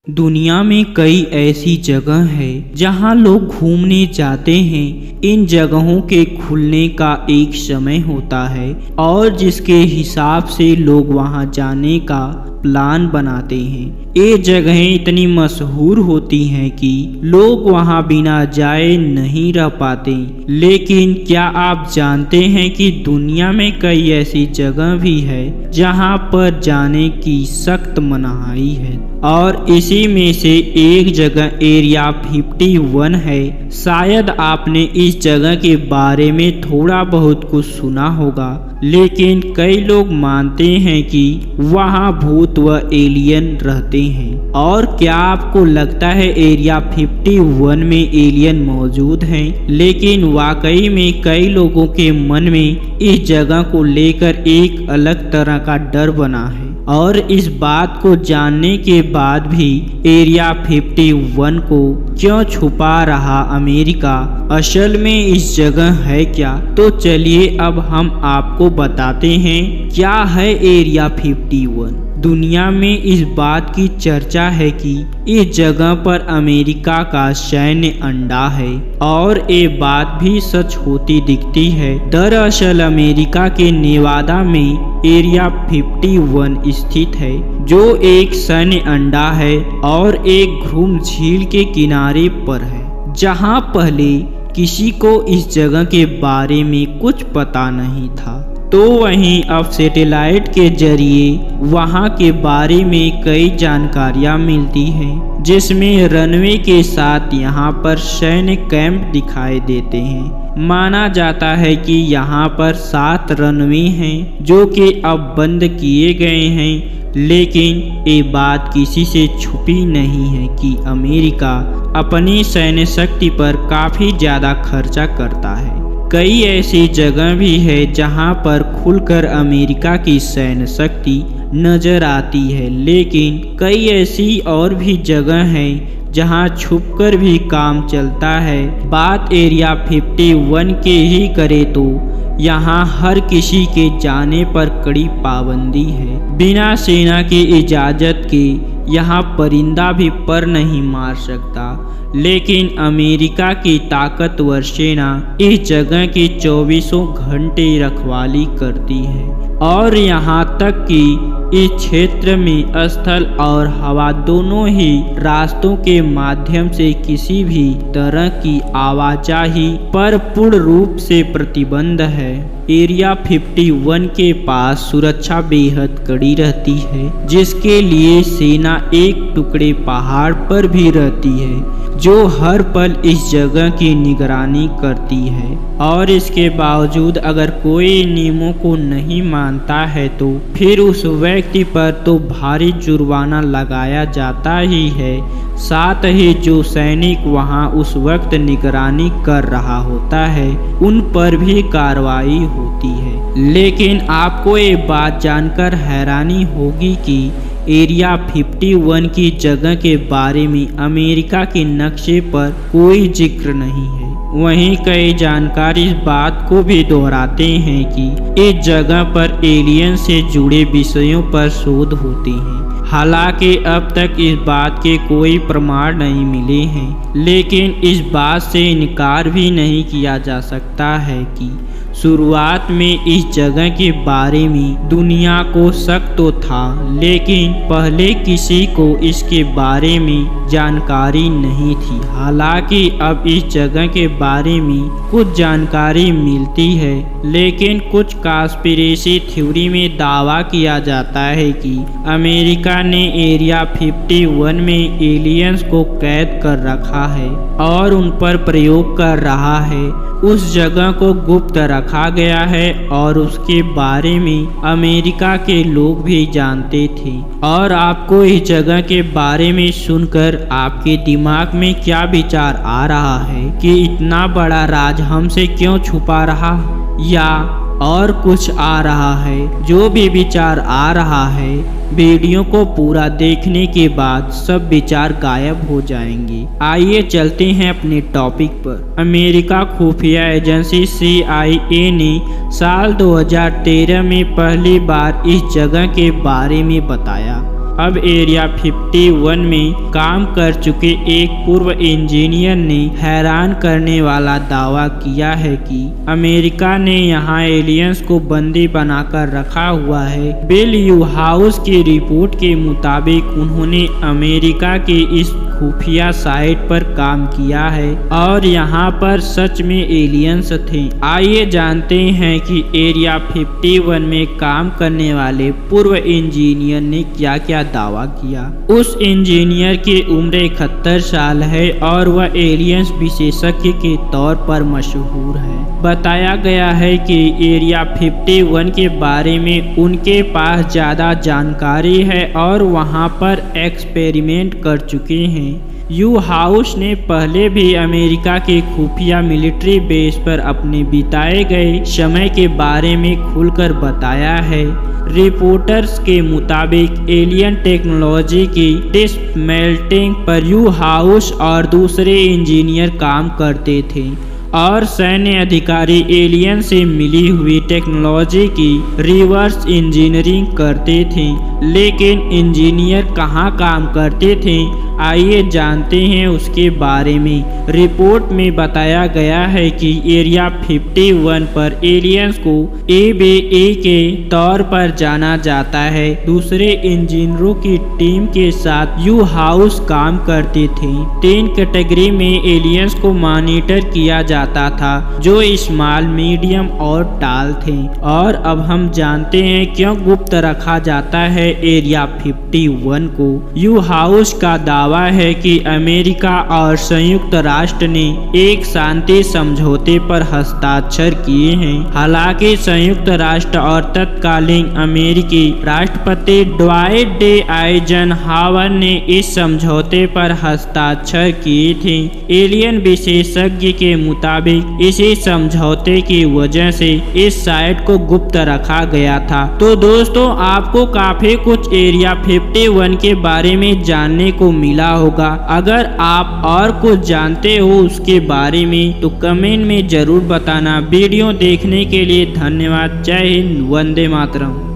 दुनिया में कई ऐसी जगह है जहां लोग घूमने जाते हैं। इन जगहों के खुलने का एक समय होता है और जिसके हिसाब से लोग वहां जाने का प्लान बनाते हैं। ये जगहें इतनी मशहूर होती हैं कि लोग वहां बिना जाए नहीं रह पाते। लेकिन क्या आप जानते हैं कि दुनिया में कई ऐसी जगह भी है जहां पर जाने की सख्त मनाही है और इसी में से एक जगह एरिया 51 है। शायद आपने इस जगह के बारे में थोड़ा बहुत कुछ सुना होगा, लेकिन कई लोग मानते हैं कि वहां भूत व एलियन रहते हैं। और क्या आपको लगता है एरिया 51 में एलियन मौजूद हैं? लेकिन वाकई में कई लोगों के मन में इस जगह को लेकर एक अलग तरह का डर बना है और इस बात को जानने के बाद भी एरिया 51 को क्यों छुपा रहा अमेरिका, असल में इस जगह है क्या? तो चलिए अब हम आपको बताते हैं क्या है एरिया 51। दुनिया में इस बात की चर्चा है कि इस जगह पर अमेरिका का सैन्य अड्डा है और ये बात भी सच होती दिखती है। दरअसल अमेरिका के नेवादा में एरिया 51 स्थित है जो एक सैन्य अड्डा है और एक घूम झील के किनारे पर है, जहां पहले किसी को इस जगह के बारे में कुछ पता नहीं था। तो वहीं अब सैटेलाइट के जरिए वहां के बारे में कई जानकारियां मिलती हैं, जिसमें रनवे के साथ यहां पर सैन्य कैंप दिखाई देते हैं। माना जाता है कि यहां पर 7 रनवे हैं जो कि अब बंद किए गए हैं, लेकिन ये बात किसी से छुपी नहीं है कि अमेरिका अपनी सैन्य शक्ति पर काफ़ी ज़्यादा खर्चा करता है। कई ऐसी जगह भी है जहां पर खुलकर अमेरिका की सैन्य शक्ति नजर आती है, लेकिन कई ऐसी और भी जगह हैं जहां छुपकर भी काम चलता है। बात एरिया 51 के ही करे तो यहाँ हर किसी के जाने पर कड़ी पाबंदी है। बिना सेना की इजाज़त के यहाँ परिंदा भी पर नहीं मार सकता, लेकिन अमेरिका की ताकतवर सेना इस जगह की 24 घंटे रखवाली करती है और यहाँ तक कि इस क्षेत्र में स्थल और हवा दोनों ही रास्तों के माध्यम से किसी भी तरह की आवाजाही पर पूर्ण रूप से प्रतिबंध है। एरिया 51 के पास सुरक्षा बेहद कड़ी रहती है, जिसके लिए सेना एक टुकड़े पहाड़ पर भी रहती है जो हर पल इस जगह की निगरानी करती है। और इसके बावजूद अगर कोई नियमों को नहीं मानता है तो फिर उस व्यक्ति पर तो भारी जुर्माना लगाया जाता ही है। साथ ही जो सैनिक वहां उस वक्त निगरानी कर रहा होता है उन पर भी कार्रवाई होती है। लेकिन आपको ये बात जानकर हैरानी होगी कि एरिया 51 की जगह के बारे में अमेरिका के नक्शे पर कोई जिक्र नहीं है। वहीं कई जानकार इस बात को भी दोहराते हैं कि इस जगह पर एलियन से जुड़े विषयों पर शोध होती है। हालांकि अब तक इस बात के कोई प्रमाण नहीं मिले हैं, लेकिन इस बात से इनकार भी नहीं किया जा सकता है कि शुरुआत में इस जगह के बारे में दुनिया को शक तो था, लेकिन पहले किसी को इसके बारे में जानकारी नहीं थी। हालांकि अब इस जगह के बारे में कुछ जानकारी मिलती है, लेकिन कुछ कॉन्स्पिरेसी थ्योरी में दावा किया जाता है कि अमेरिका ने एरिया 51 में एलियंस को कैद कर रखा है और उन पर प्रयोग कर रहा है। उस जगह को गुप्त रखा गया है और उसके बारे में अमेरिका के लोग भी जानते थे। और आपको इस जगह के बारे में सुनकर आपके दिमाग में क्या विचार आ रहा है कि इतना बड़ा राज हमसे क्यों छुपा रहा, या और कुछ आ रहा है? जो भी विचार आ रहा है, वीडियो को पूरा देखने के बाद सब विचार गायब हो जाएंगे। आइए चलते हैं अपने टॉपिक पर। अमेरिका खुफिया एजेंसी CIA ने साल 2013 में पहली बार इस जगह के बारे में बताया। अब एरिया 51 में काम कर चुके एक पूर्व इंजीनियर ने हैरान करने वाला दावा किया है कि अमेरिका ने यहाँ एलियंस को बंदी बनाकर रखा हुआ है। बिल यूहाउस की रिपोर्ट के मुताबिक उन्होंने अमेरिका के इस खुफिया साइट पर काम किया है और यहाँ पर सच में एलियंस थे। आइए जानते हैं कि एरिया 51 में काम करने वाले पूर्व इंजीनियर ने क्या क्या दावा किया। उस इंजीनियर की उम्र 71 साल है और वह एलियंस विशेषज्ञ के तौर पर मशहूर है। बताया गया है कि एरिया 51 के बारे में उनके पास ज़्यादा जानकारी है और वहां पर एक्सपेरिमेंट कर चुके हैं। यूहाउस ने पहले भी अमेरिका के खुफिया मिलिट्री बेस पर अपने बिताए गए समय के बारे में खुलकर बताया है। रिपोर्टर्स के मुताबिक एलियन टेक्नोलॉजी की डिसमेल्टिंग पर यूहाउस और दूसरे इंजीनियर काम करते थे और सैन्य अधिकारी एलियन से मिली हुई टेक्नोलॉजी की रिवर्स इंजीनियरिंग करते थे। लेकिन इंजीनियर कहाँ काम करते थे, आइए जानते हैं उसके बारे में। रिपोर्ट में बताया गया है कि एरिया 51 पर एलियंस को ABA के तौर पर जाना जाता है। दूसरे इंजीनियरों की टीम के साथ यूहाउस काम करते थे। 3 कैटेगरी में एलियंस को मॉनिटर किया जाता था, जो स्मॉल, मीडियम और टाल थे। और अब हम जानते हैं क्यों गुप्त रखा जाता है एरिया 51 को। यूहाउस का दावा है कि अमेरिका और संयुक्त राष्ट्र ने एक शांति समझौते पर हस्ताक्षर किए हैं। हालांकि संयुक्त राष्ट्र और तत्कालीन अमेरिकी राष्ट्रपति ड्वाइट डी आइजनहावर ने इस समझौते पर हस्ताक्षर किए थे। एलियन विशेषज्ञ के मुताबिक इसी समझौते की वजह से इस साइट को गुप्त रखा गया था। तो दोस्तों, आपको काफी कुछ एरिया 51 के बारे में जानने को मिला होगा। अगर आप और कुछ जानते हो उसके बारे में तो कमेंट में जरूर बताना। वीडियो देखने के लिए धन्यवाद। जय हिंद, वंदे मातरम।